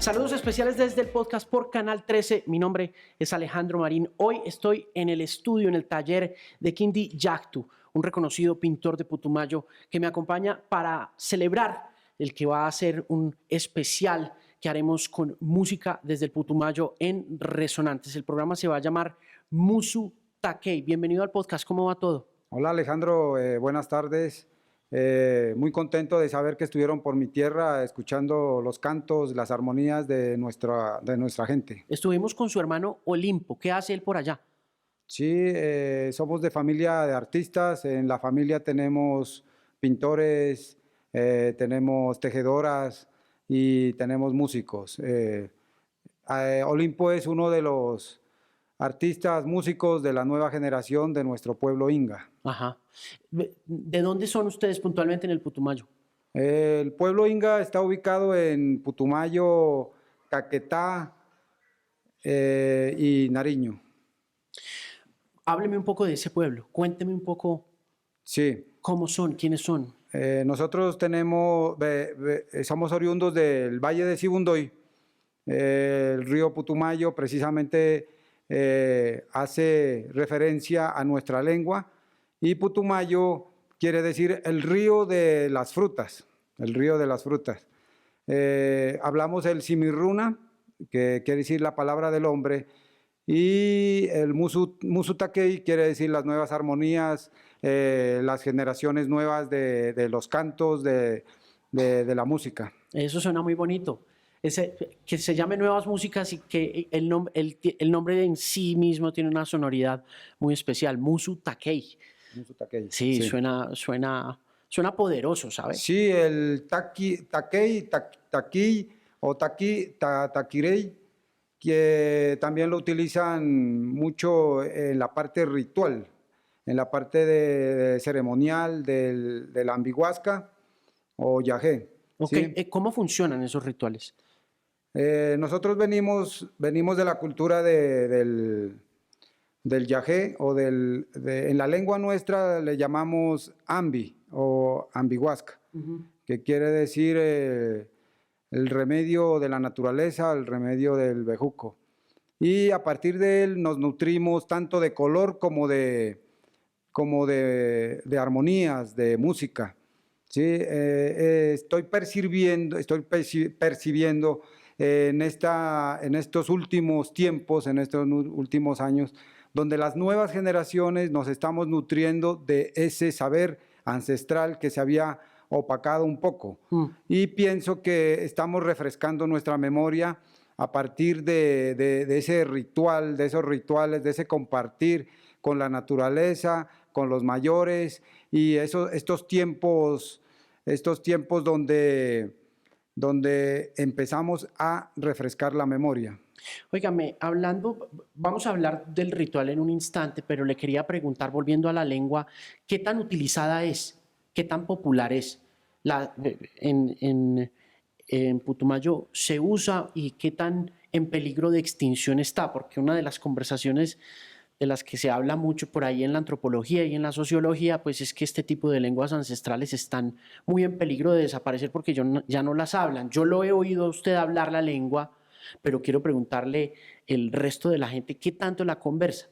Saludos especiales desde el podcast por Canal 13. Mi nombre es Alejandro Marín. Hoy estoy en el estudio, en el taller de Quindy Yactu, un reconocido pintor de Putumayo que me acompaña para celebrar el que va a ser un especial que haremos con música desde el Putumayo en Resonantes. El programa se va a llamar Musu Takei. Bienvenido al podcast. ¿Cómo va todo? Hola Alejandro, buenas tardes. Muy contento de saber que estuvieron por mi tierra escuchando los cantos, las armonías de nuestra gente. Estuvimos con su hermano Olimpo. ¿Qué hace él por allá? Sí, somos de familia de artistas. En la familia tenemos pintores, tenemos tejedoras y tenemos músicos. Olimpo es uno de los artistas, músicos de la nueva generación de nuestro pueblo Inga. Ajá. ¿De dónde son ustedes puntualmente en el Putumayo? El pueblo Inga está ubicado en Putumayo, Caquetá y Nariño. Hábleme un poco de ese pueblo. Cuénteme un poco Sí. cómo son, quiénes son. Nosotros somos oriundos del Valle de Sibundoy. El río Putumayo precisamente hace referencia a nuestra lengua, y Putumayo quiere decir el río de las frutas, el río de las frutas. Hablamos el Simirruna, que quiere decir la palabra del hombre, y el Musu Takei quiere decir las nuevas armonías, las generaciones nuevas de los cantos, de la música. Eso suena muy bonito. Que se llame Nuevas Músicas y que el nombre en sí mismo tiene una sonoridad muy especial. Musu Takei. Musu Takei. Sí, sí. Suena poderoso, ¿sabes? Sí, el Takei o Takirei, que también lo utilizan mucho en la parte ritual, en la parte de ceremonial de la ambihuasca o yagé. Okay. ¿Sí? ¿Cómo funcionan esos rituales? Nosotros venimos de la cultura del yagé, o en la lengua nuestra le llamamos ambi o ambihuasca, que quiere decir el remedio de la naturaleza, el remedio del bejuco. Y a partir de él nos nutrimos tanto de color como de armonías, de música. ¿Sí? Estoy percibiendo en estos últimos tiempos, en estos últimos años, donde las nuevas generaciones nos estamos nutriendo de ese saber ancestral que se había opacado un poco. Y pienso que estamos refrescando nuestra memoria a partir de ese ritual, de esos rituales, de ese compartir con la naturaleza, con los mayores, y estos tiempos donde empezamos a refrescar la memoria. Óigame, vamos a hablar del ritual en un instante, pero le quería preguntar, volviendo a la lengua, ¿qué tan utilizada es? ¿Qué tan popular es? En Putumayo se usa, y qué tan en peligro de extinción está, porque una de las conversaciones de las que se habla mucho por ahí en la antropología y en la sociología, pues es que este tipo de lenguas ancestrales están muy en peligro de desaparecer porque ya no las hablan. Yo lo he oído a usted hablar la lengua, pero quiero preguntarle el resto de la gente, ¿qué tanto la conversa?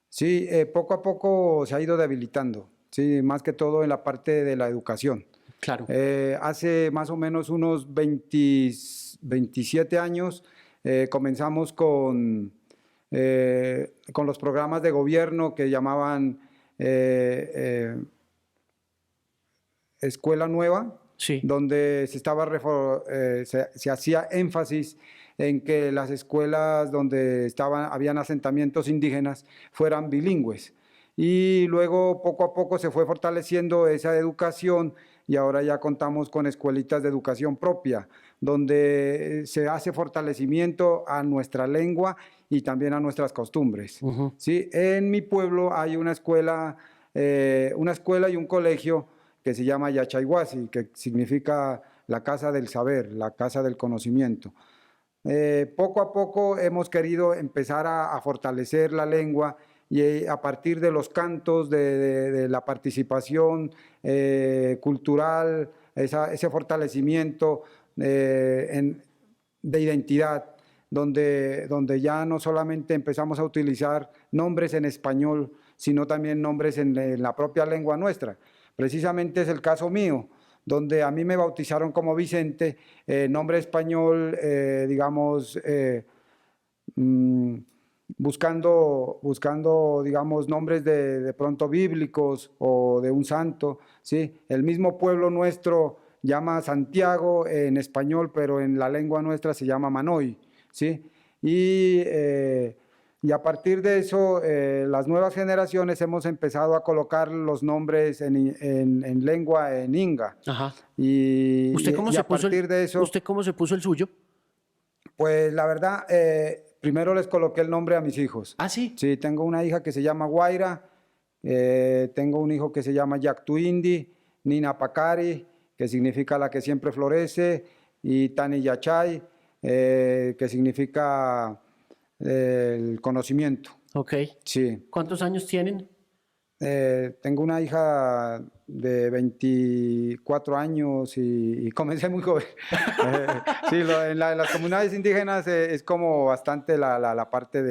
Sí, poco a poco se ha ido debilitando, sí, más que todo en la parte de la educación. Claro. Hace más o menos unos 27 años comenzamos con los programas de gobierno que llamaban Escuela Nueva, sí, donde se hacía énfasis en que las escuelas donde habían asentamientos indígenas fueran bilingües. Y luego poco a poco se fue fortaleciendo esa educación, y ahora ya contamos con escuelitas de educación propia, donde se hace fortalecimiento a nuestra lengua y también a nuestras costumbres. ¿Sí? En mi pueblo hay una escuela y un colegio que se llama Yachayhuasi, que significa la casa del saber, la casa del conocimiento. Poco a poco hemos querido empezar a fortalecer la lengua, y a partir de los cantos, de la participación cultural, ese fortalecimiento de identidad, donde ya no solamente empezamos a utilizar nombres en español, sino también nombres en la propia lengua nuestra. Precisamente es el caso mío, donde a mí me bautizaron como Vicente, nombre español, digamos, buscando, digamos, nombres de pronto bíblicos o de un santo, ¿sí? El mismo pueblo nuestro llama Santiago en español, pero en la lengua nuestra se llama Manoy, ¿sí? Y a partir de eso, las nuevas generaciones hemos empezado a colocar los nombres en lengua en Inga. Ajá. Y, ¿Usted y- cómo y se a puso partir de eso, usted cómo se puso el suyo? pues la verdad, primero les coloqué el nombre a mis hijos. Ah, sí. Sí, tengo una hija que se llama Guaira, tengo un hijo que se llama Yactuindi, Nina Pacari, que significa la que siempre florece, y Tani Yachay, que significa el conocimiento. Ok. Sí. ¿Cuántos años tienen? Tengo una hija de 24 años y comencé muy joven. Sí, en las comunidades indígenas es como bastante la parte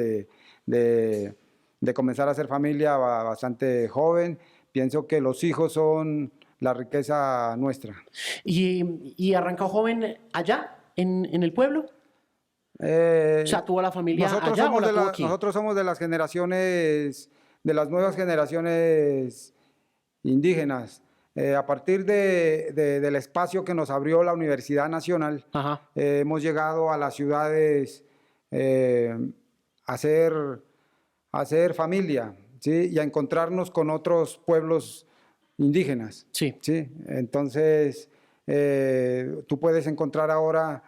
de comenzar a hacer familia bastante joven. Pienso que los hijos son la riqueza nuestra. ¿Y arrancó joven allá, en el pueblo? O sea, ¿tuvo la familia allá o la tuvo aquí? Nosotros somos de las generaciones, de las nuevas generaciones indígenas. A partir del espacio que nos abrió la Universidad Nacional, Ajá. hemos llegado a las ciudades a hacer familia, ¿sí? Y a encontrarnos con otros pueblos indígenas. Sí. ¿Sí? Entonces, tú puedes encontrar ahora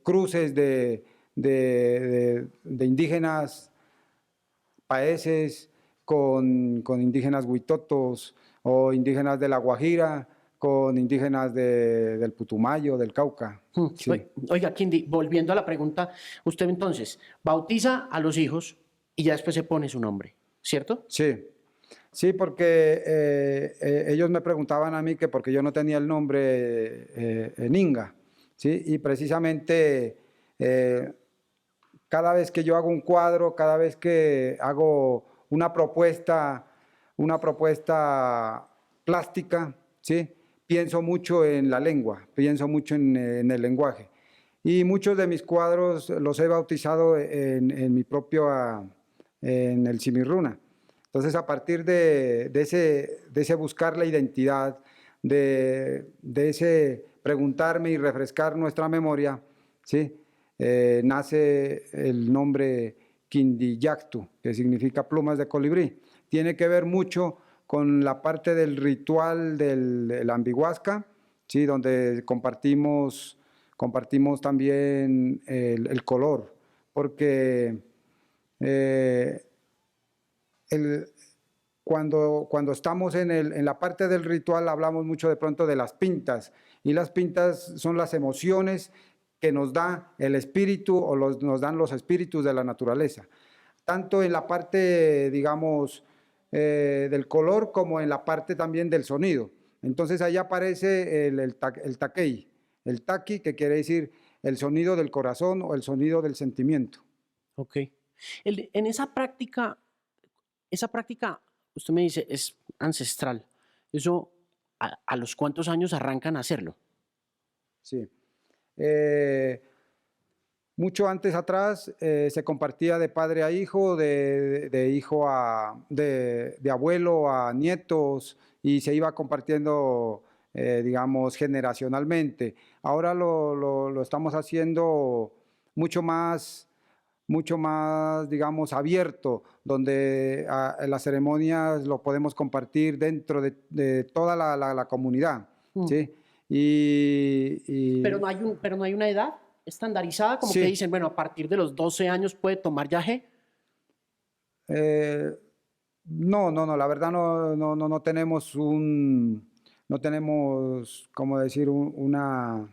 cruces de indígenas paeses con indígenas huitotos o indígenas de La Guajira, con indígenas del Putumayo, del Cauca. Sí. Oiga, Quindi, volviendo a la pregunta, usted entonces bautiza a los hijos y ya después se pone su nombre, ¿cierto? Sí, sí, porque ellos me preguntaban a mí que porque yo no tenía el nombre en Inga, ¿sí? Y precisamente cada vez que yo hago un cuadro, cada vez que hago una propuesta plástica, ¿sí? Pienso mucho en la lengua, pienso mucho en el lenguaje. Y muchos de mis cuadros los he bautizado en mi propio, en el Cimirruna. Entonces, a partir de ese buscar la identidad, de ese preguntarme y refrescar nuestra memoria, ¿sí? Nace el nombre Quindiyactu, que significa plumas de colibrí. Tiene que ver mucho con la parte del ritual del Ambihuasca, ¿sí? Donde compartimos también el color, porque cuando estamos en la parte del ritual hablamos mucho de pronto de las pintas, y las pintas son las emociones que nos da el espíritu o nos dan los espíritus de la naturaleza, tanto en la parte, digamos, del color como en la parte también del sonido. Entonces ahí aparece el taquei, el taqui, que quiere decir el sonido del corazón o el sonido del sentimiento. Ok. En esa práctica, usted me dice, es ancestral. ¿Eso a los cuántos años arrancan a hacerlo? Sí. Mucho antes atrás se compartía de padre a hijo, de hijo de abuelo a nietos, y se iba compartiendo, digamos, generacionalmente. Ahora lo estamos haciendo mucho más, digamos, abierto, donde las ceremonias lo podemos compartir dentro de toda la comunidad, ¿sí? Pero no hay una edad estandarizada, como que Sí. dicen, bueno, a partir de los 12 años puede tomar yaje. No, la verdad no tenemos no tenemos, ¿cómo decir? Una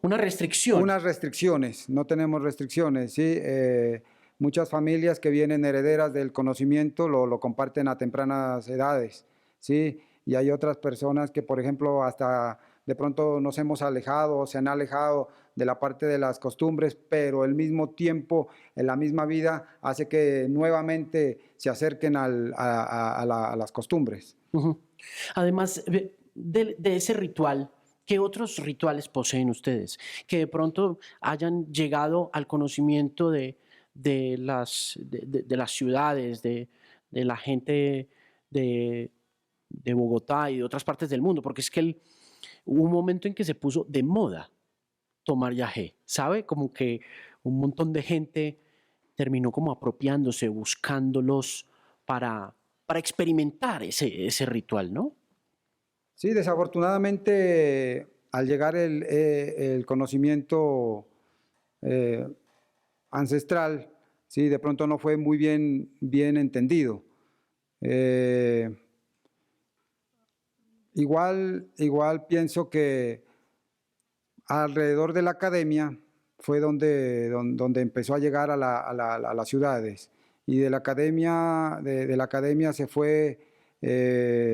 restricción. Unas restricciones, no tenemos restricciones, ¿sí? Muchas familias que vienen herederas del conocimiento lo comparten a tempranas edades, ¿sí? Y hay otras personas que, por ejemplo, hasta de pronto nos hemos alejado, se han alejado de la parte de las costumbres, pero al mismo tiempo, en la misma vida, hace que nuevamente se acerquen a las costumbres. Ujú. Además de ese ritual, ¿qué otros rituales poseen ustedes? Que de pronto hayan llegado al conocimiento de las ciudades, de la gente de, de Bogotá y de otras partes del mundo, porque es que hubo un momento en que se puso de moda tomar yagé, ¿sabe? Como que un montón de gente terminó como apropiándose, buscándolos para experimentar ese ritual, ¿no? Sí, desafortunadamente, al llegar el conocimiento eh, ancestral, sí, de pronto no fue muy bien entendido. Eh, igual pienso que alrededor de la academia fue donde empezó a llegar a las ciudades. Y de la academia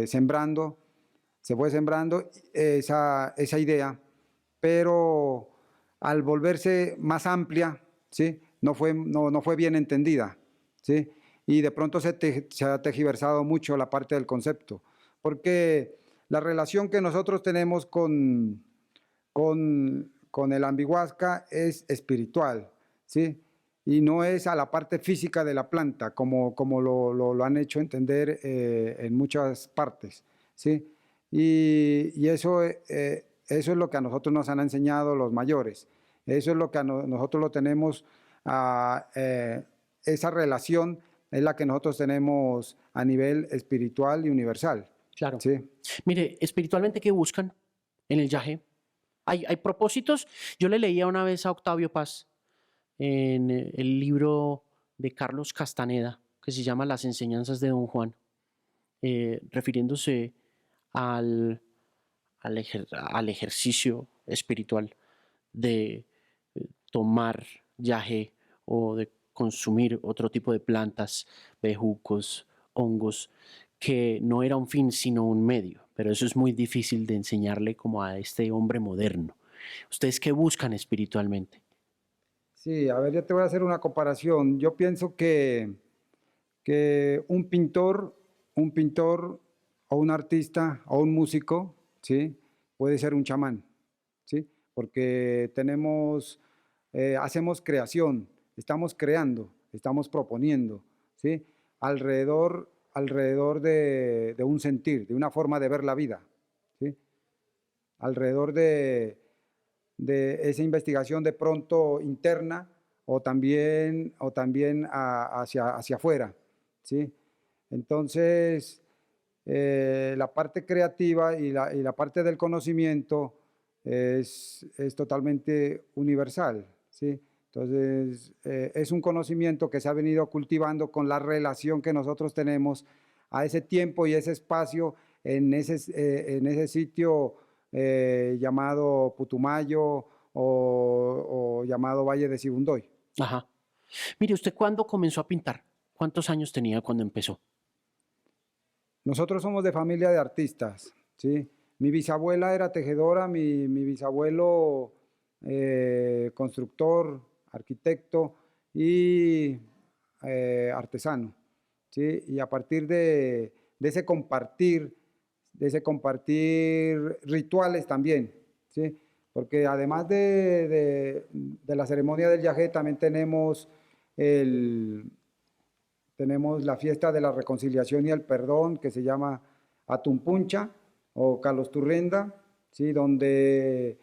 sembrando, se fue sembrando esa idea, pero al volverse más amplia, ¿sí? No fue bien entendida, ¿sí? Y de pronto se ha tergiversado mucho la parte del concepto, porque la relación que nosotros tenemos con el ambihuasca es espiritual, ¿sí? Y no es a la parte física de la planta, como lo han hecho entender en muchas partes, ¿sí? Y eso es lo que a nosotros nos han enseñado los mayores, eso es lo que nosotros lo tenemos, esa relación es la que nosotros tenemos a nivel espiritual y universal, Claro. ¿sí? Mire, espiritualmente, ¿qué buscan en el yagé? ¿Hay propósitos? Yo le leía una vez a Octavio Paz en el libro de Carlos Castaneda, que se llama Las enseñanzas de Don Juan, refiriéndose al, al ejercicio espiritual de tomar yagé o de consumir otro tipo de plantas, bejucos, hongos, que no era un fin sino un medio, pero eso es muy difícil de enseñarle como a este hombre moderno. ¿Ustedes qué buscan espiritualmente? Sí, a ver, yo te voy a hacer una comparación. Yo pienso que un pintor o un artista o un músico, ¿sí? Puede ser un chamán, ¿sí? Porque hacemos creación, estamos creando, estamos proponiendo, ¿sí? Alrededor de un sentir, de una forma de ver la vida, ¿sí? Alrededor de esa investigación de pronto interna o también hacia afuera, ¿sí? Entonces, la parte creativa y la parte del conocimiento es totalmente universal, ¿sí? Entonces, es un conocimiento que se ha venido cultivando con la relación que nosotros tenemos a ese tiempo y ese espacio en ese sitio llamado Putumayo o llamado Valle de Sibundoy. Ajá. Mire, ¿usted cuándo comenzó a pintar? ¿Cuántos años tenía cuando empezó? Nosotros somos de familia de artistas, ¿sí? Mi bisabuela era tejedora, mi bisabuelo constructor, arquitecto y artesano, ¿sí? Y a partir de ese compartir rituales también, ¿sí? Porque además de la ceremonia del yagé también tenemos la fiesta de la reconciliación y el perdón que se llama Atumpuncha o Calosturrenda, ¿sí? Donde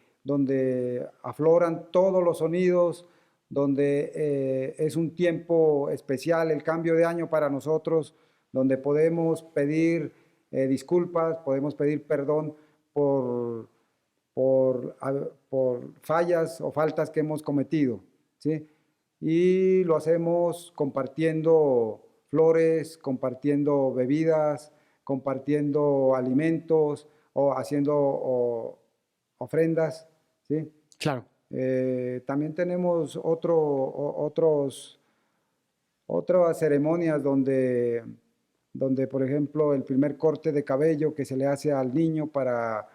afloran todos los sonidos, donde es un tiempo especial, el cambio de año para nosotros, donde podemos pedir disculpas, podemos pedir perdón por, por fallas o faltas que hemos cometido, ¿sí? Y lo hacemos compartiendo flores, compartiendo bebidas, compartiendo alimentos o haciendo ofrendas, ¿sí? Claro. También tenemos otras ceremonias donde, por ejemplo, el primer corte de cabello que se le hace al niño para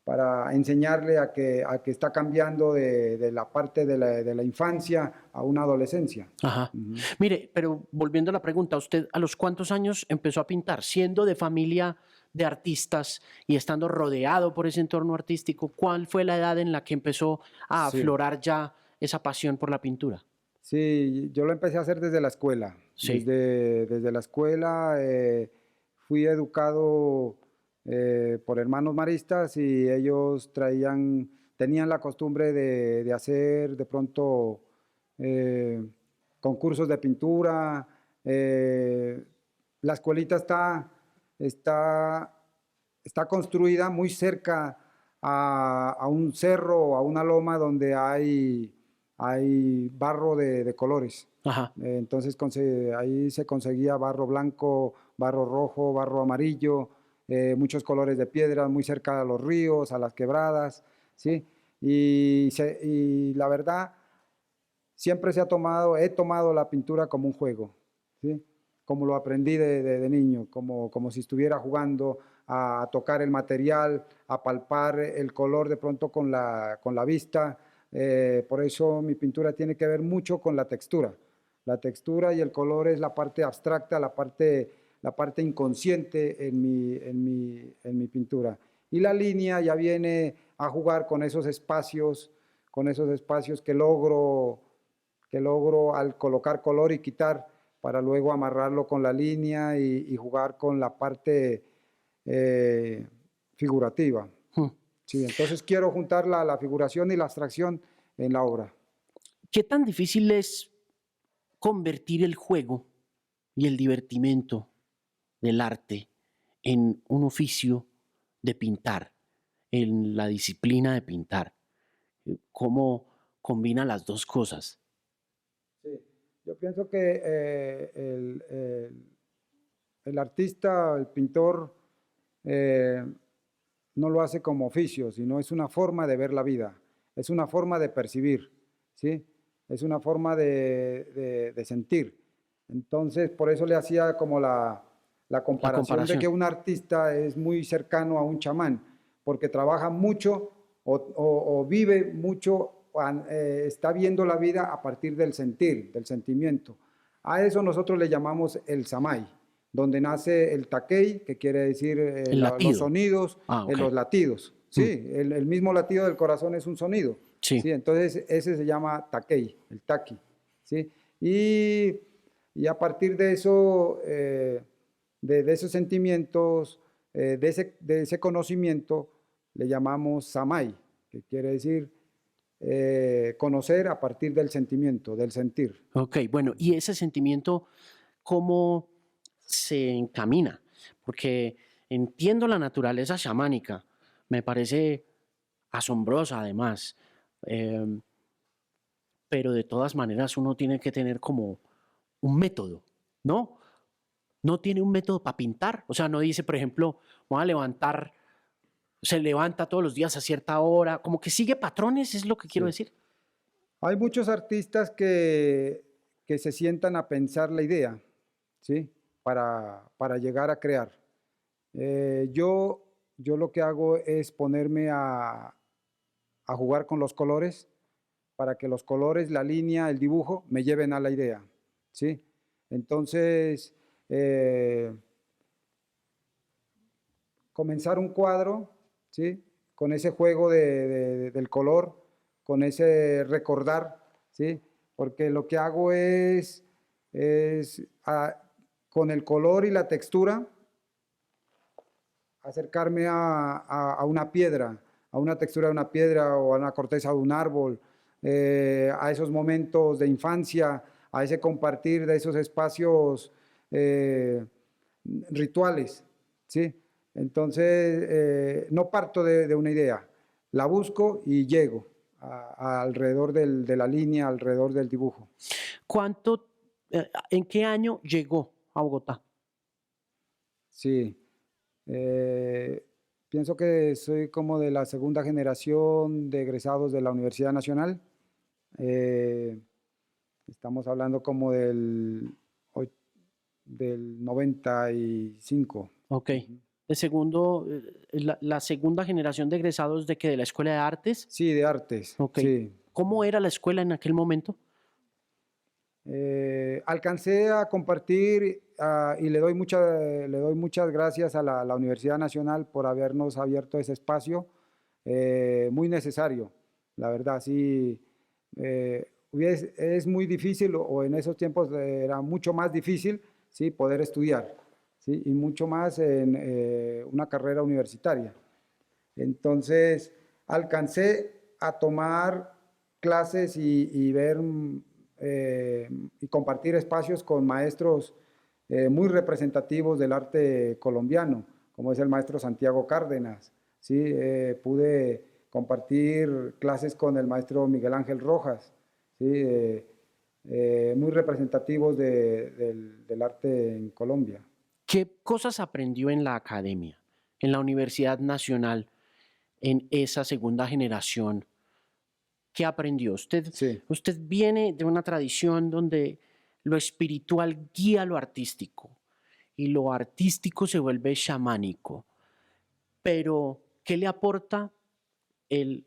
para enseñarle a que está cambiando de la parte de la infancia a una adolescencia. Ajá. Mire, pero volviendo a la pregunta, ¿usted a los cuántos años empezó a pintar? Siendo de familia de artistas y estando rodeado por ese entorno artístico, ¿cuál fue la edad en la que empezó a Sí, aflorar ya esa pasión por la pintura? sí, yo lo empecé a hacer desde la escuela. Sí, Desde la escuela fui educado por hermanos maristas y ellos tenían la costumbre de hacer de pronto eh, concursos de pintura. La escuelita está, está construida muy cerca a un cerro o a una loma donde hay barro de colores. ajá. Entonces ahí se conseguía barro blanco, barro rojo, barro amarillo, muchos colores de piedra, muy cerca a los ríos, a las quebradas, ¿sí? Y la verdad, siempre he tomado la pintura como un juego, ¿sí? Como lo aprendí de niño, como si estuviera jugando a tocar el material, a palpar el color de pronto con la vista. Por eso mi pintura tiene que ver mucho con la textura. La textura y el color es la parte abstracta, la parte inconsciente en mi pintura. Y la línea ya viene a jugar con esos espacios que logro al colocar color y quitar para luego amarrarlo con la línea y jugar con la parte eh, figurativa. Hmm. Sí, entonces quiero juntar la figuración y la abstracción en la obra. ¿Qué tan difícil es convertir el juego y el divertimento del arte en un oficio de pintar, en la disciplina de pintar? ¿Cómo combina las dos cosas? Sí, yo pienso que el artista, el pintor, eh, no lo hace como oficio, sino es una forma de ver la vida, es una forma de percibir, ¿sí? Es una forma de sentir. Entonces, por eso le hacía como la La comparación de que comparación. un artista es muy cercano a un chamán, porque trabaja mucho o vive mucho, está viendo la vida a partir del sentir, del sentimiento. A eso nosotros le llamamos el samay, donde nace el taquey, que quiere decir El los latido. sonidos, Ah, ok. los latidos. Mm, Sí, el mismo latido del corazón es un sonido. sí, Sí, entonces ese se llama taquey, el taqui. ¿Sí? Y a partir de eso, de esos sentimientos, de ese conocimiento, le llamamos samay, que quiere decir conocer a partir del sentimiento, del sentir. ok. Bueno, ¿y ese sentimiento cómo se encamina? Porque entiendo la naturaleza chamánica, me parece asombrosa además, em, pero de todas maneras uno tiene que tener como un método, ¿no? No tiene un método para pintar, o sea, no dice, por ejemplo, voy a levantar, se levanta todos los días a cierta hora, como que sigue patrones, es lo que quiero Sí. decir. Hay muchos artistas que se sientan a pensar la idea, ¿sí? Para llegar a crear. Yo lo que hago es ponerme a jugar con los colores para que los colores, la línea, el dibujo me lleven a la idea, ¿sí? Entonces, comenzar un cuadro, ¿sí? Con ese juego del color, con ese recordar, ¿sí? Porque lo que hago es con el color y la textura, acercarme a una piedra, a una textura de una piedra o a una corteza de un árbol, a esos momentos de infancia, a ese compartir de esos espacios eh, rituales, ¿sí? Entonces, no parto de una idea, la busco y llego alrededor de la línea, alrededor del dibujo. ¿Cuánto, en qué año llegó a Bogotá? Sí, eh, pienso que soy como de la segunda generación de egresados de la Universidad Nacional. Eh, Estamos hablando como del 95. Ok. De segundo, la segunda generación de egresados de que de la Escuela de Artes. Sí, de artes, Ok. sí. ¿Cómo era la escuela en aquel momento? Alcancé a compartir y le doy muchas gracias a la Universidad Nacional por habernos abierto ese espacio, muy necesario, la verdad, sí. Es muy difícil, o en esos tiempos era mucho más difícil, ¿sí? Poder estudiar, ¿sí? Y mucho más en una carrera universitaria. Entonces, alcancé a tomar clases y ver y compartir espacios con maestros muy representativos del arte colombiano, como es el maestro Santiago Cárdenas. ¿Sí? Pude compartir clases con el maestro Miguel Ángel Rojas, ¿sí? Muy representativos del arte en Colombia. ¿Qué cosas aprendió en la academia, en la Universidad Nacional, en esa segunda generación? ¿Qué aprendió? Sí. Usted viene de una tradición donde lo espiritual guía lo artístico y lo artístico se vuelve chamánico. Pero, ¿qué le aporta el,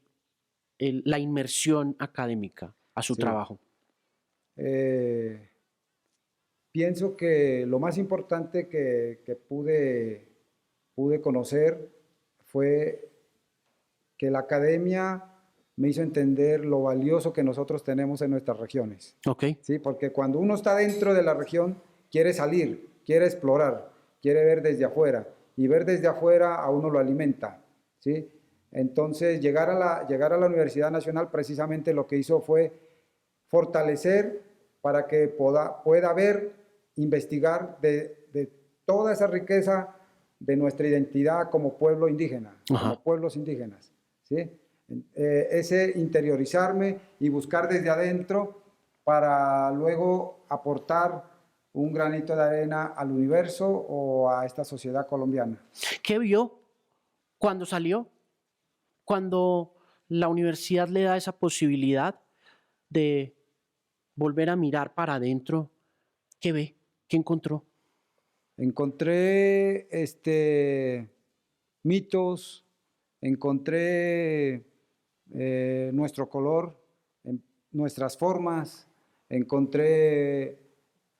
la inmersión académica a su Sí. trabajo? Eh, Pienso que lo más importante que pude conocer fue que la academia me hizo entender lo valioso que nosotros tenemos en nuestras regiones. Ok. ¿Sí? Porque cuando uno está dentro de la región, quiere salir, quiere explorar, quiere ver desde afuera. Y ver desde afuera a uno lo alimenta. ¿Sí? Entonces, llegar a la Universidad Nacional precisamente lo que hizo fue fortalecer para que pueda ver, investigar de toda esa riqueza de nuestra identidad como pueblo indígena, Ajá. como pueblos indígenas. ¿Sí? Ese interiorizarme y buscar desde adentro para luego aportar un granito de arena al universo o a esta sociedad colombiana. ¿Qué vio cuando salió? Cuando la universidad le da esa posibilidad de volver a mirar para adentro, ¿qué ve? ¿Qué encontró? Encontré mitos, encontré nuestro color, nuestras formas, encontré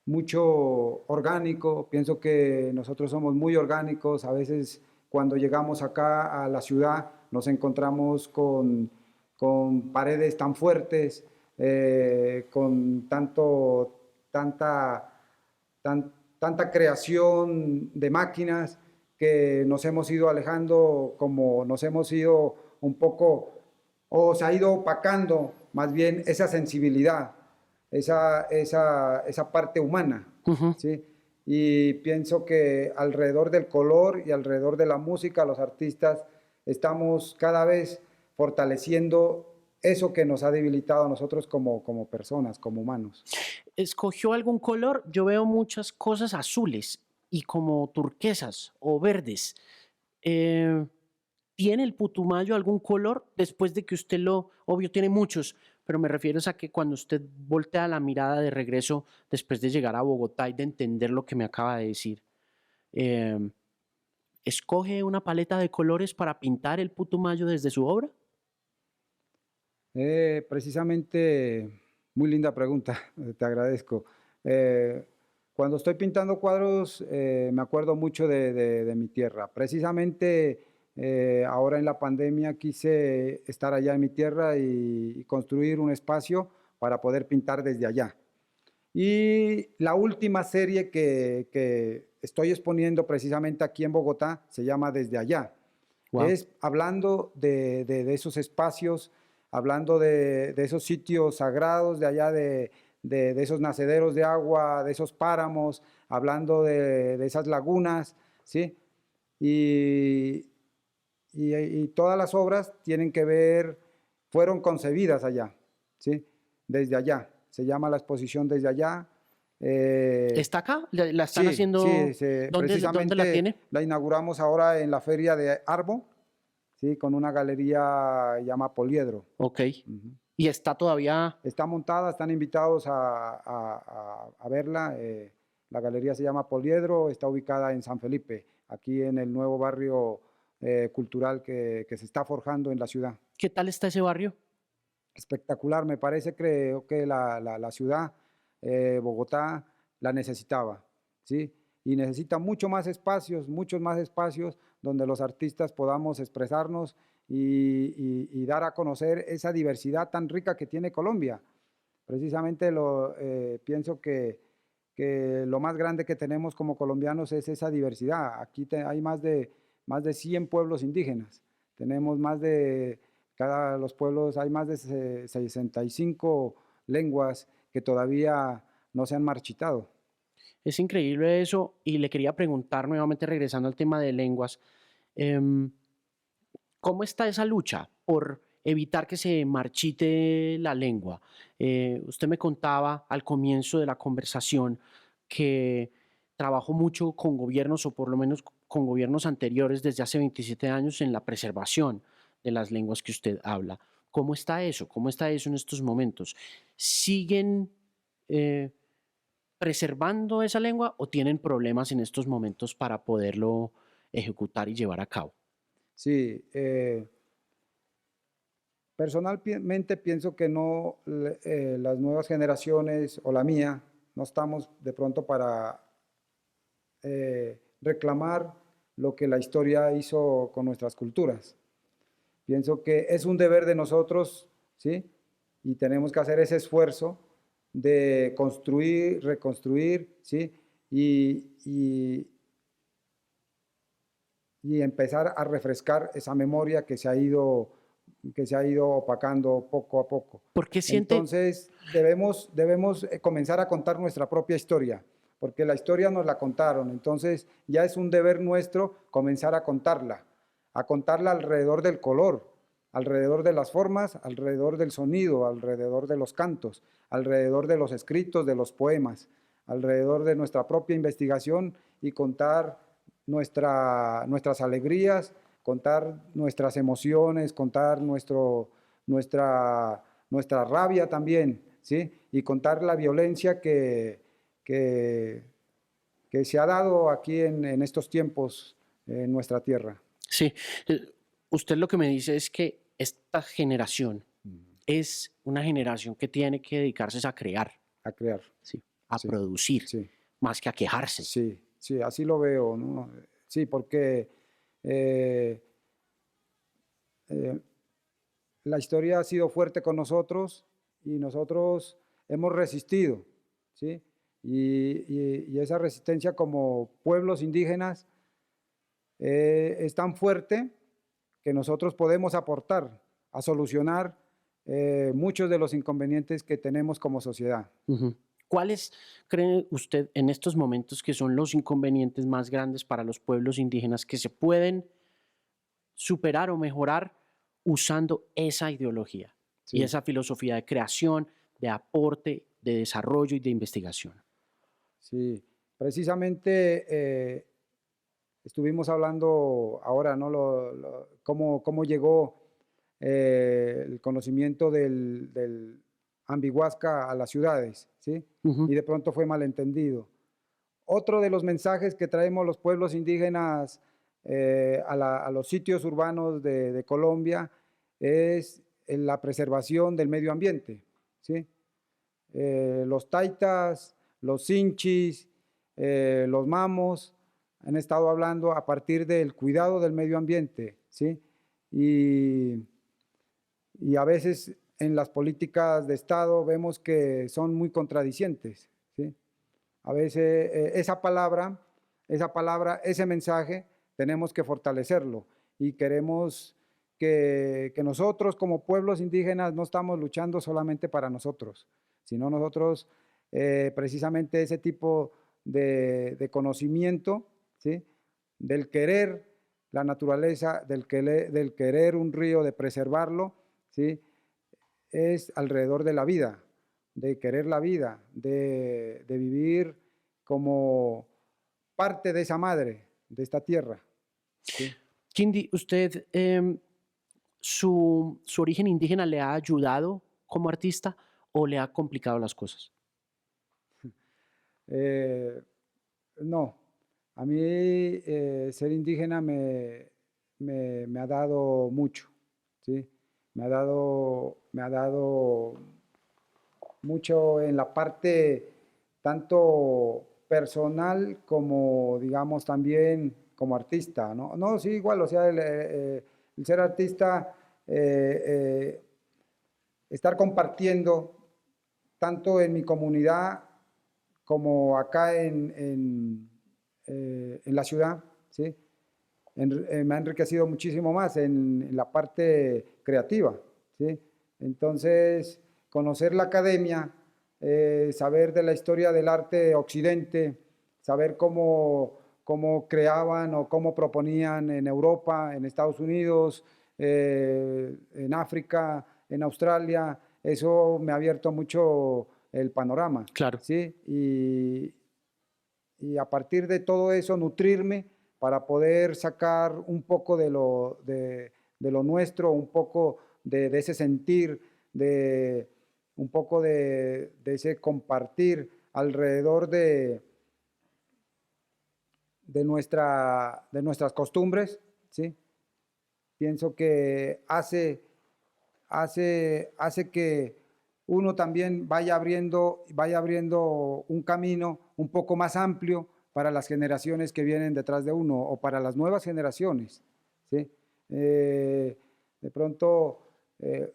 mucho orgánico, pienso que nosotros somos muy orgánicos, a veces cuando llegamos acá a la ciudad nos encontramos con paredes tan fuertes, con tanta creación de máquinas que nos hemos ido alejando, como nos hemos ido un poco, o se ha ido opacando más bien esa sensibilidad, esa parte humana, Ujú. ¿sí? Y pienso que alrededor del color y alrededor de la música, los artistas estamos cada vez fortaleciendo eso que nos ha debilitado a nosotros como personas, como humanos. ¿Escogió algún color? Yo veo muchas cosas azules y como turquesas o verdes. Eh, ¿Tiene el Putumayo algún color después de que usted lo, obvio tiene muchos, pero me refiero a que cuando usted voltea la mirada de regreso después de llegar a Bogotá y de entender lo que me acaba de decir, eh, ¿escoge una paleta de colores para pintar el Putumayo desde su obra? Precisamente, muy linda pregunta, te agradezco. Eh, Cuando estoy pintando cuadros, me acuerdo mucho de mi tierra. Precisamente ahora en la pandemia quise estar allá en mi tierra y construir un espacio para poder pintar desde allá. Y la última serie que estoy exponiendo precisamente aquí en Bogotá se llama Desde Allá. Wow. Es hablando de esos espacios, hablando de esos sitios sagrados de allá, de esos nacederos de agua, de esos páramos, hablando de esas lagunas, ¿sí? Y, y todas las obras tienen que ver, fueron concebidas allá, ¿sí? Desde allá. Se llama la exposición Desde Allá. ¿Está acá? ¿La están Sí, sí, haciendo? ¿Dónde la precisamente tiene? la inauguramos ahora en la feria de Arbo, ¿sí? Con una galería llamada Poliedro. Ok. Ujú. ¿Y está todavía? Está montada, están invitados a verla. La galería se llama Poliedro, está ubicada en San Felipe, aquí en el nuevo barrio cultural que se está forjando en la ciudad. ¿Qué tal está ese barrio? Espectacular, me parece, creo que la ciudad, Bogotá, la necesitaba, ¿sí? Y necesita muchos más espacios donde los artistas podamos expresarnos y dar a conocer esa diversidad tan rica que tiene Colombia. Precisamente pienso que lo más grande que tenemos como colombianos es esa diversidad. Aquí hay más de 100 pueblos indígenas. Tenemos cada los pueblos hay más de 65 lenguas que todavía no se han marchitado. Es increíble eso y le quería preguntar nuevamente, regresando al tema de lenguas, em, ¿cómo está esa lucha por evitar que se marchite la lengua? Usted me contaba al comienzo de la conversación que trabajó mucho con gobiernos, o por lo menos con gobiernos anteriores desde hace 27 años, en la preservación de las lenguas que usted habla. ¿Cómo está eso? ¿Cómo está eso en estos momentos? ¿Siguen eh, preservando esa lengua o tienen problemas en estos momentos para poderlo ejecutar y llevar a cabo? Sí, personalmente pienso que no, las nuevas generaciones o la mía, no estamos de pronto para reclamar lo que la historia hizo con nuestras culturas. Pienso que es un deber de nosotros, ¿sí? Y tenemos que hacer ese esfuerzo de construir, reconstruir, ¿sí? Y empezar a refrescar esa memoria que se ha ido opacando poco a poco. ¿Por qué siente? Entonces, debemos comenzar a contar nuestra propia historia, porque la historia nos la contaron. Entonces, ya es un deber nuestro comenzar a contarla alrededor del color, alrededor de las formas, alrededor del sonido, alrededor de los cantos, alrededor de los escritos, de los poemas, alrededor de nuestra propia investigación y contar nuestras alegrías, contar nuestras emociones, contar nuestra rabia también, ¿sí? Y contar la violencia que, que se ha dado aquí en estos tiempos en nuestra tierra. Sí, usted lo que me dice es que esta generación es una generación que tiene que dedicarse a crear, A crear. ¿sí? A Sí, producir, sí, más que a quejarse. sí, sí, así lo veo, ¿no? Sí, porque eh, eh, la historia ha sido fuerte con nosotros y nosotros hemos resistido, ¿sí? Y esa resistencia como pueblos indígenas es tan fuerte que nosotros podemos aportar a solucionar muchos de los inconvenientes que tenemos como sociedad. Ujú. ¿Cuáles cree usted en estos momentos que son los inconvenientes más grandes para los pueblos indígenas que se pueden superar o mejorar usando esa ideología y Sí, esa filosofía de creación, de aporte, de desarrollo y de investigación? sí. Precisamente estuvimos hablando ahora, ¿no? Cómo llegó el conocimiento del ambihuasca a las ciudades, ¿sí? Ujú. Y de pronto fue malentendido. Otro de los mensajes que traemos los pueblos indígenas a los sitios urbanos de Colombia es la preservación del medio ambiente, ¿sí? Los taitas, los sinchis, los mamos han estado hablando a partir del cuidado del medio ambiente, ¿sí? Y, y a veces en las políticas de Estado vemos que son muy contradicientes, ¿sí? A veces esa palabra, ese mensaje, tenemos que fortalecerlo y queremos que nosotros como pueblos indígenas no estamos luchando solamente para nosotros, sino nosotros precisamente ese tipo de conocimiento, ¿sí? Del querer la naturaleza, del querer un río, de preservarlo, ¿sí? Es alrededor de la vida, de querer la vida, de vivir como parte de esa madre, de esta tierra, ¿sí? Kindy, ¿usted su origen indígena le ha ayudado como artista o le ha complicado las cosas? Eh, No, a mí ser indígena me ha dado mucho, ¿sí? Me ha dado mucho en la parte tanto personal como, digamos, también como artista, ¿no? No, sí, igual, o sea, el ser artista, eh, eh, estar compartiendo tanto en mi comunidad como acá en la ciudad, ¿sí? Me ha enriquecido muchísimo más en la parte creativa, ¿sí? Entonces, conocer la academia, saber de la historia del arte occidente, saber cómo creaban o cómo proponían en Europa, en Estados Unidos, en África, en Australia, eso me ha abierto mucho el panorama, Claro, ¿sí? Y a partir de todo eso nutrirme para poder sacar un poco de lo nuestro, un poco de ese sentir, un poco de ese compartir alrededor de nuestras costumbres, ¿sí? Pienso que hace que uno también vaya abriendo un camino un poco más amplio para las generaciones que vienen detrás de uno o para las nuevas generaciones, ¿sí? De pronto, eh,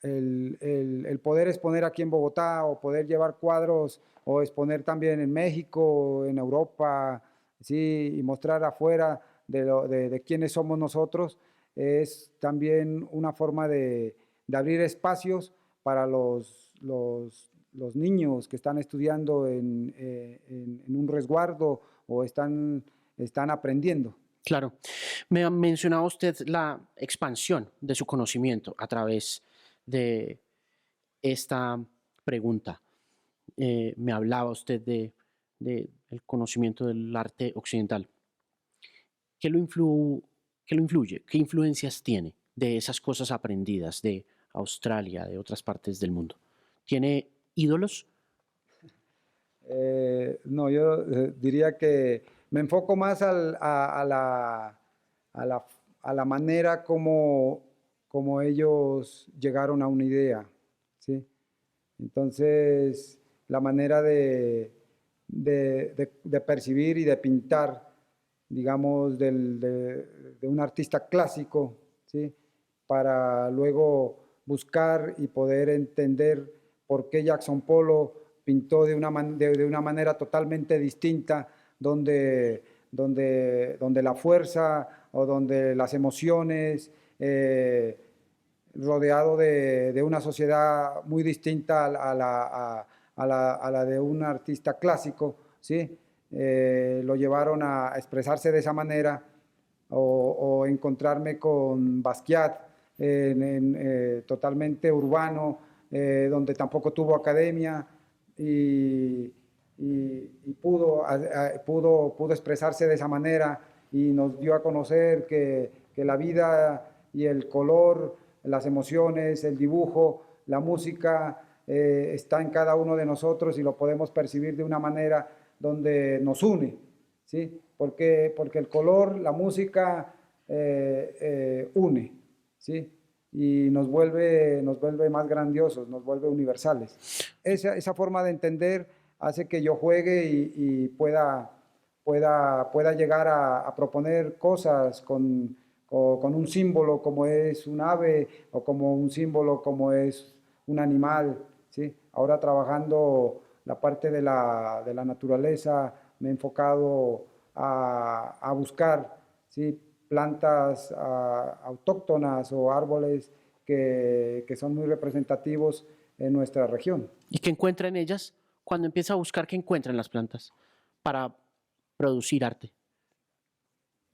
el poder exponer aquí en Bogotá o poder llevar cuadros o exponer también en México, en Europa, ¿sí? Y mostrar afuera de quiénes somos nosotros, es también una forma de abrir espacios para los niños que están estudiando en un resguardo o están aprendiendo. claro. Me ha mencionado usted la expansión de su conocimiento a través de esta pregunta. Me hablaba usted de el conocimiento del arte occidental. ¿Qué lo, qué lo influye? ¿Qué influencias tiene de esas cosas aprendidas de Australia, de otras partes del mundo? ¿Tiene ídolos? No, yo diría que me enfoco más a la, a la manera como ellos llegaron a una idea, ¿sí? Entonces, la manera de percibir y de pintar, digamos, de un artista clásico, ¿sí? Para luego buscar y poder entender por qué Jackson Pollock pintó de una manera totalmente distinta, donde la fuerza o donde las emociones, rodeado de una sociedad muy distinta a la de un artista clásico, ¿sí? Lo llevaron a expresarse de esa manera o encontrarme con Basquiat totalmente urbano, donde tampoco tuvo academia y pudo expresarse de esa manera y nos dio a conocer que la vida y el color, las emociones, el dibujo, la música está en cada uno de nosotros y lo podemos percibir de una manera donde nos une, ¿sí? Porque el color, la música une, ¿sí? Y nos vuelve más grandiosos, nos vuelve universales. Esa forma de entender hace que yo juegue y pueda llegar a proponer cosas con un símbolo como es un ave o como un símbolo como es un animal, ¿sí? Ahora trabajando la parte de la naturaleza, me he enfocado a buscar, ¿sí? Plantas autóctonas o árboles que son muy representativos en nuestra región. ¿Y qué encuentra en ellas cuando empieza a buscar qué encuentra en las plantas para producir arte?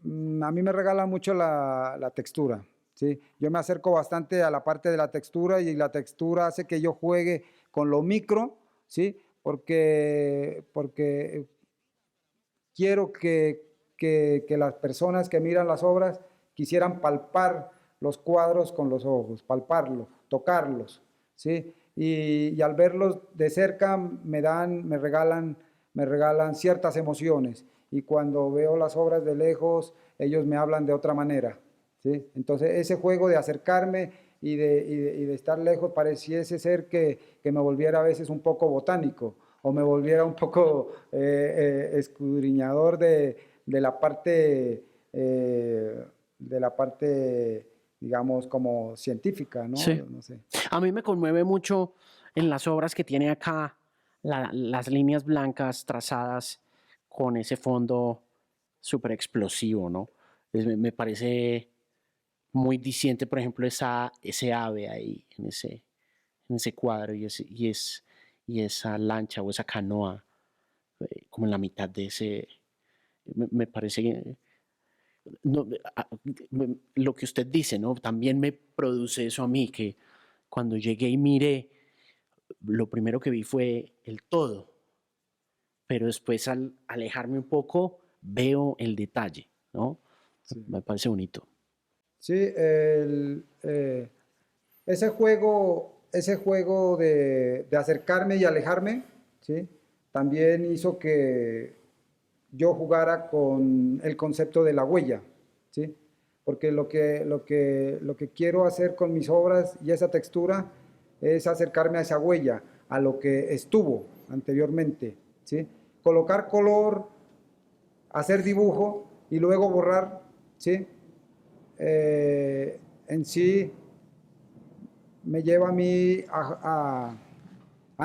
A mí me regala mucho la textura, ¿sí? Yo me acerco bastante a la parte de la textura y la textura hace que yo juegue con lo micro, ¿sí? Porque quiero que las personas que miran las obras quisieran palpar los cuadros con los ojos, palparlos, tocarlos, ¿sí? Y al verlos de cerca me me regalan ciertas emociones y cuando veo las obras de lejos, ellos me hablan de otra manera, ¿sí? Entonces ese juego de acercarme y de estar lejos pareciese ser que me volviera a veces un poco botánico o me volviera un poco escudriñador de la parte, digamos, como científica, ¿no? Sí. No sé. A mí me conmueve mucho en las obras que tiene acá las líneas blancas trazadas con ese fondo súper explosivo, ¿no? Me parece muy diciente, por ejemplo, ese ave ahí en ese cuadro y esa lancha o esa canoa como en la mitad de ese. Me parece no, lo que usted dice, ¿no? También me produce eso a mí, que cuando llegué y miré, lo primero que vi fue el todo, pero después al alejarme un poco veo el detalle, ¿no? Sí, Me parece bonito. sí ese juego de acercarme y alejarme, ¿sí? También hizo que yo jugara con el concepto de la huella, ¿sí? Porque lo que quiero hacer con mis obras y esa textura es acercarme a esa huella, a lo que estuvo anteriormente, ¿sí? Colocar color, hacer dibujo y luego borrar, ¿sí? En sí me lleva a mí a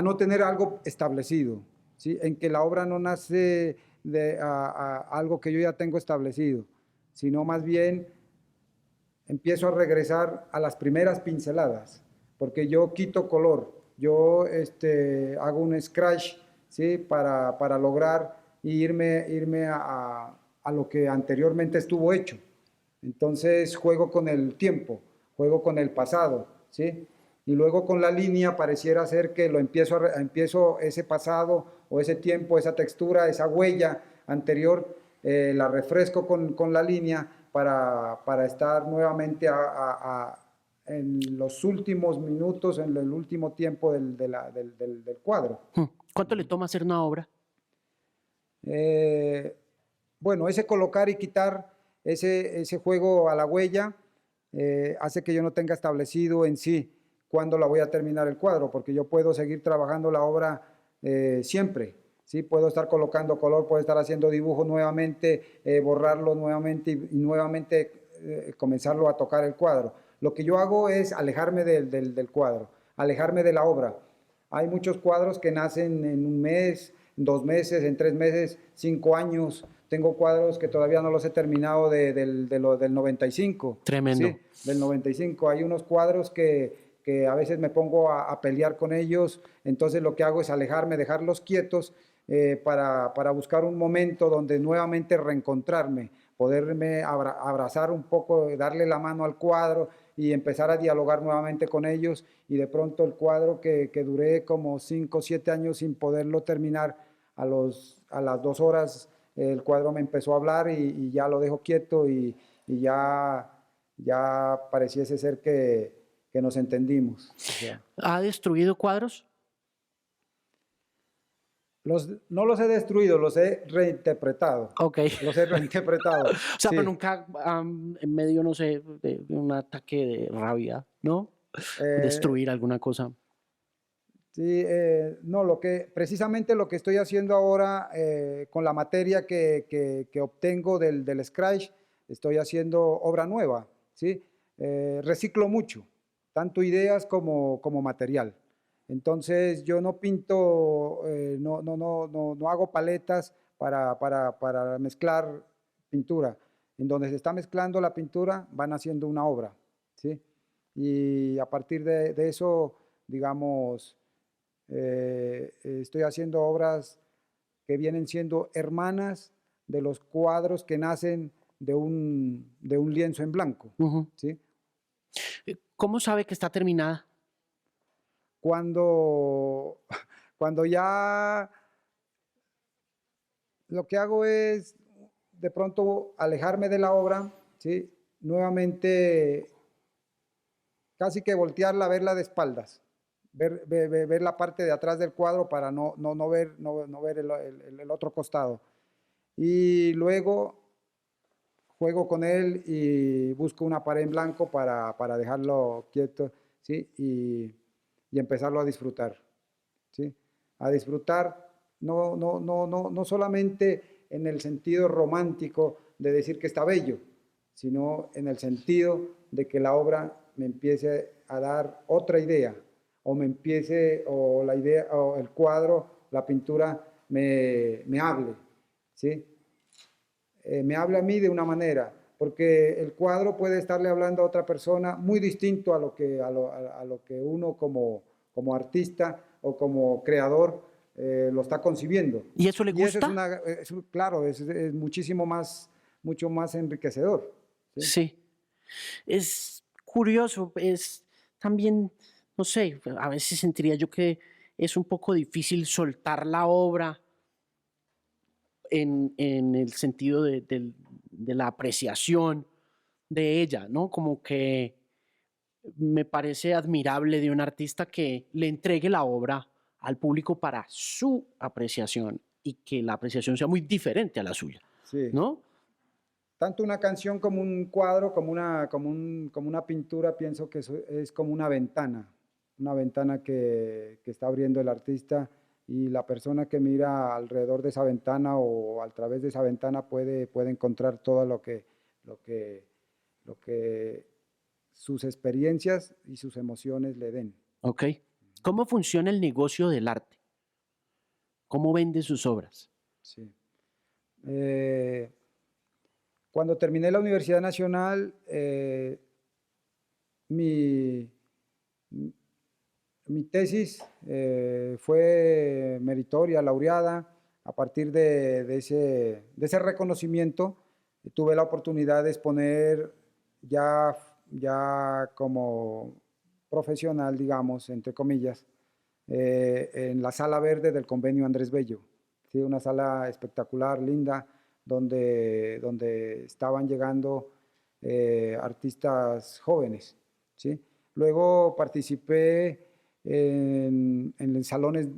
no tener algo establecido, ¿sí? En que la obra no nace de algo que yo ya tengo establecido, sino más bien empiezo a regresar a las primeras pinceladas, porque yo quito color, yo hago un scratch, ¿sí? Para lograr irme a lo que anteriormente estuvo hecho. Entonces juego con el tiempo, juego con el pasado, ¿sí? Y luego con la línea pareciera ser que empiezo ese pasado o ese tiempo, esa textura, esa huella anterior, la refresco con la línea para estar nuevamente en los últimos minutos, en el último tiempo del cuadro. ¿Cuánto le toma hacer una obra? Eh, bueno, ese colocar y quitar, ese juego a la huella, hace que yo no tenga establecido en sí cuándo la voy a terminar el cuadro, porque yo puedo seguir trabajando la obra siempre. ¿Sí? Puedo estar colocando color, puedo estar haciendo dibujo nuevamente, borrarlo nuevamente y nuevamente comenzarlo a tocar el cuadro. Lo que yo hago es alejarme del cuadro, alejarme de la obra. Hay muchos cuadros que nacen en un mes, en 2 meses, en 3 meses, 5 años. Tengo cuadros que todavía no los he terminado del 95. Tremendo. ¿Sí? Del 95. Hay unos cuadros que a veces me pongo a pelear con ellos. Entonces lo que hago es alejarme, dejarlos quietos para buscar un momento donde nuevamente reencontrarme, poderme abrazar un poco, darle la mano al cuadro y empezar a dialogar nuevamente con ellos y de pronto el cuadro que duré como 5 o 7 años sin poderlo terminar, a las 2 horas el cuadro me empezó a hablar y ya lo dejo quieto y ya pareciese ser que nos entendimos. O sea, ¿Ha destruido cuadros? no los he destruido, los he reinterpretado. Ok. Los he reinterpretado, O sea, pero sí. nunca en medio, no sé, de un ataque de rabia, ¿no? Eh, Destruir alguna cosa. Sí, no, precisamente lo que estoy haciendo ahora con la materia que obtengo del Scratch, estoy haciendo obra nueva, ¿sí? Reciclo mucho, tanto ideas como material. Entonces yo no pinto, no hago paletas para mezclar pintura. En donde se está mezclando la pintura, van haciendo una obra, ¿sí? Y a partir de eso, digamos, estoy haciendo obras que vienen siendo hermanas de los cuadros que nacen de un lienzo en blanco, Ujú. ¿sí? ¿Cómo sabe que está terminada? Cuando, cuando ya lo que hago es de pronto alejarme de la obra, ¿sí? Nuevamente casi que voltearla a verla de espaldas, ver la parte de atrás del cuadro para no ver, no ver el otro costado. Y luego juego con él y busco una pared en blanco para dejarlo quieto, ¿sí? Y empezarlo a disfrutar, ¿sí? A disfrutar no solamente en el sentido romántico de decir que está bello, sino en el sentido de que la obra me empiece a dar otra idea, o la idea, o el cuadro, la pintura me hable, ¿sí? Me habla a mí de una manera, porque el cuadro puede estarle hablando a otra persona muy distinto a lo que uno como artista o como creador lo está concibiendo. ¿Y eso le Y eso gusta? claro, es mucho más enriquecedor, ¿sí? Sí. Es curioso, es también, no sé, a veces sentiría yo que es un poco difícil soltar la obra en el sentido de la apreciación de ella, ¿no? Como que me parece admirable de un artista que le entregue la obra al público para su apreciación y que la apreciación sea muy diferente a la suya, Sí. ¿no? Tanto una canción como un cuadro, como una pintura, pienso que eso es como una ventana que está abriendo el artista y la persona que mira alrededor de esa ventana o a través de esa ventana puede encontrar todo lo que, lo que sus experiencias y sus emociones le den. ¿Ok? ¿Cómo funciona el negocio del arte? ¿Cómo vende sus obras? Sí. Eh, Cuando terminé la Universidad Nacional, mi, Mi tesis fue meritoria, laureada. A partir de ese reconocimiento, tuve la oportunidad de exponer ya como profesional, digamos, entre comillas, en la Sala Verde del Convenio Andrés Bello. ¿Sí? Una sala espectacular, linda, donde estaban llegando artistas jóvenes. ¿Sí? Luego participé en salones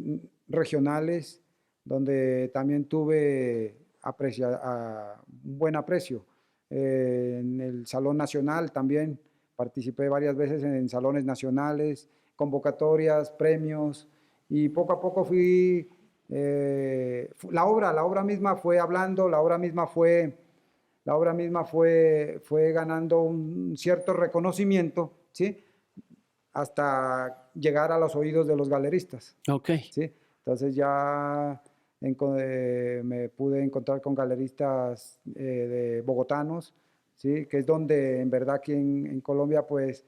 regionales donde también tuve un buen aprecio. En el Salón Nacional también participé varias veces en salones nacionales, convocatorias, premios, y poco a poco la obra misma fue hablando, la obra misma fue ganando un cierto reconocimiento, ¿sí? Hasta llegar a los oídos de los galeristas, Ok. ¿sí? Entonces ya me pude encontrar con galeristas de bogotanos, ¿sí? Que es donde en verdad aquí en Colombia pues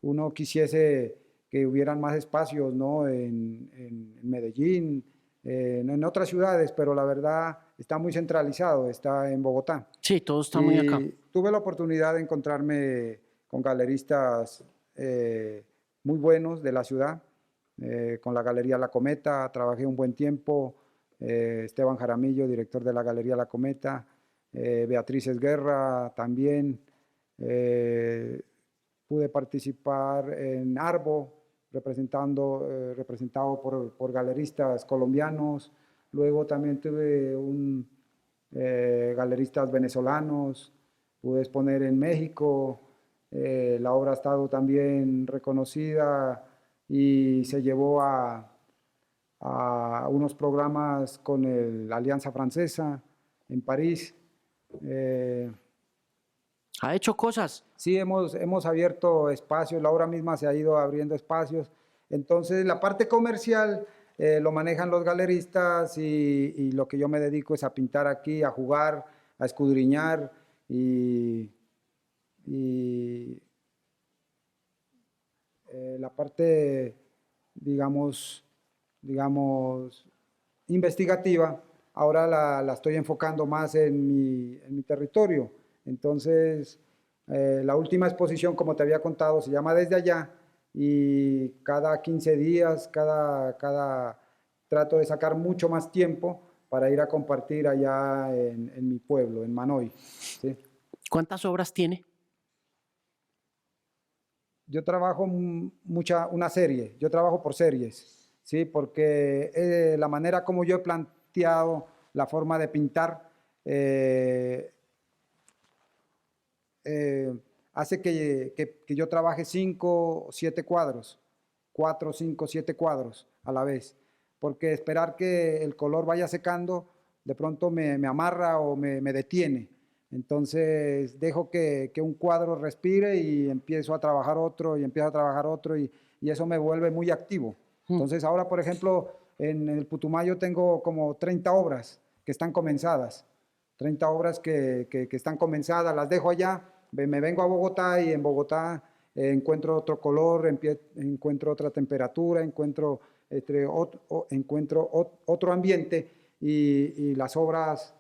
uno quisiese que hubieran más espacios, ¿no? En Medellín, en otras ciudades, pero la verdad está muy centralizado, está en Bogotá. Sí, todo está muy acá. Y tuve la oportunidad de encontrarme con galeristas muy buenos de la ciudad, con la Galería La Cometa, trabajé un buen tiempo, Esteban Jaramillo, director de la Galería La Cometa, Beatriz Esguerra también, eh, pude participar en Arbo, representado por galeristas colombianos, luego también tuve galeristas venezolanos, pude exponer en México, la obra ha estado también reconocida y se llevó a unos programas con la Alianza Francesa en París. Eh, Ha hecho cosas. Sí, hemos abierto espacios, la obra misma se ha ido abriendo espacios. Entonces, la parte comercial lo manejan los galeristas y lo que yo me dedico es a pintar aquí, a jugar, a escudriñar y la parte, digamos, digamos, investigativa, ahora la estoy enfocando más en mi territorio. Entonces, la última exposición, como te había contado, se llama Desde Allá y cada 15 días, trato de sacar mucho más tiempo para ir a compartir allá en mi pueblo, en Manoy. ¿Sí? ¿Cuántas obras tiene? yo trabajo una serie, yo trabajo por series, ¿sí? Porque la manera como yo he planteado la forma de pintar hace que yo trabaje 5 o 7 cuadros, 4, 5, 7 cuadros a la vez, porque esperar que el color vaya secando de pronto me amarra o me detiene. Entonces dejo que un cuadro respire y empiezo a trabajar otro y empiezo a trabajar otro y eso me vuelve muy activo. Entonces ahora, por ejemplo, en el Putumayo tengo como 30 obras que están comenzadas, 30 obras que están comenzadas, las dejo allá, me vengo a Bogotá y en Bogotá encuentro otro color, encuentro otra temperatura, encuentro otro ambiente y las obras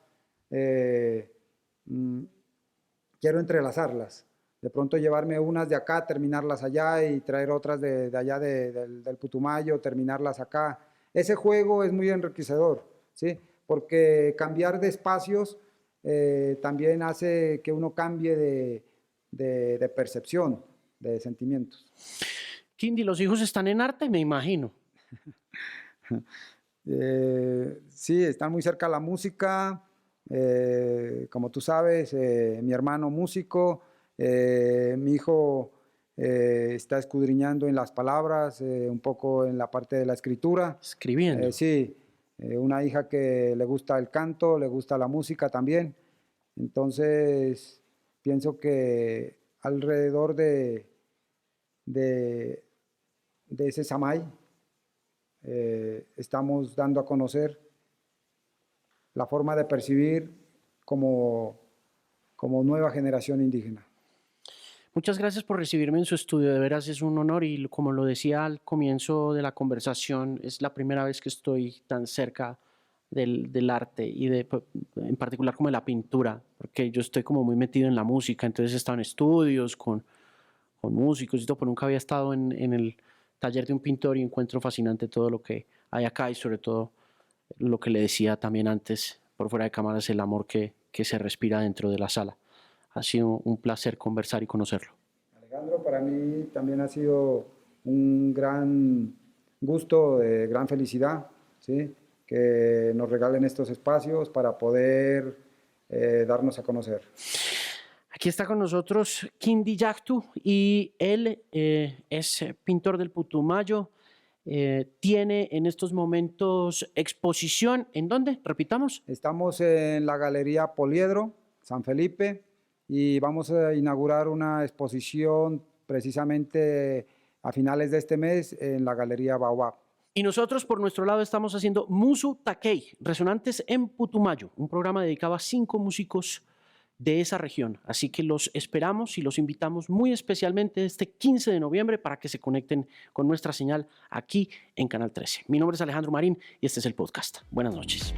quiero entrelazarlas. De pronto llevarme unas de acá, terminarlas allá y traer otras de allá del Putumayo, terminarlas acá. Ese juego es muy enriquecedor, ¿sí? Porque cambiar de espacios también hace que uno cambie de percepción, de sentimientos. Kindy, los hijos están en arte, me imagino. Sí, están muy cerca de la música. Como tú sabes, mi hermano músico, mi hijo está escudriñando en las palabras, un poco en la parte de la escritura. Escribiendo. Sí, una hija que le gusta el canto, le gusta la música también. Entonces, pienso que alrededor de ese Samay estamos dando a conocer la forma de percibir como nueva generación indígena. Muchas gracias por recibirme en su estudio, de veras es un honor y como lo decía al comienzo de la conversación, es la primera vez que estoy tan cerca del arte y en particular como de la pintura, porque yo estoy como muy metido en la música, entonces he estado en estudios con músicos y todo, pero nunca había estado en el taller de un pintor y encuentro fascinante todo lo que hay acá y sobre todo lo que le decía también antes por fuera de cámaras, el amor que se respira dentro de la sala. Ha sido un placer conversar y conocerlo. Alejandro, para mí también ha sido un gran gusto, gran felicidad, ¿sí? Que nos regalen estos espacios para poder darnos a conocer. Aquí está con nosotros Kindy Yactu y él es pintor del Putumayo. Tiene en estos momentos exposición. ¿En dónde? Repitamos. Estamos en la Galería Poliedro, San Felipe, y vamos a inaugurar una exposición precisamente a finales de este mes en la Galería Baobab. Y nosotros por nuestro lado estamos haciendo Musu Takei, Resonantes en Putumayo, un programa dedicado a 5 músicos de esa región. Así que los esperamos y los invitamos muy especialmente este 15 de noviembre para que se conecten con nuestra señal aquí en Canal 13. Mi nombre es Alejandro Marín y este es el podcast. Buenas noches.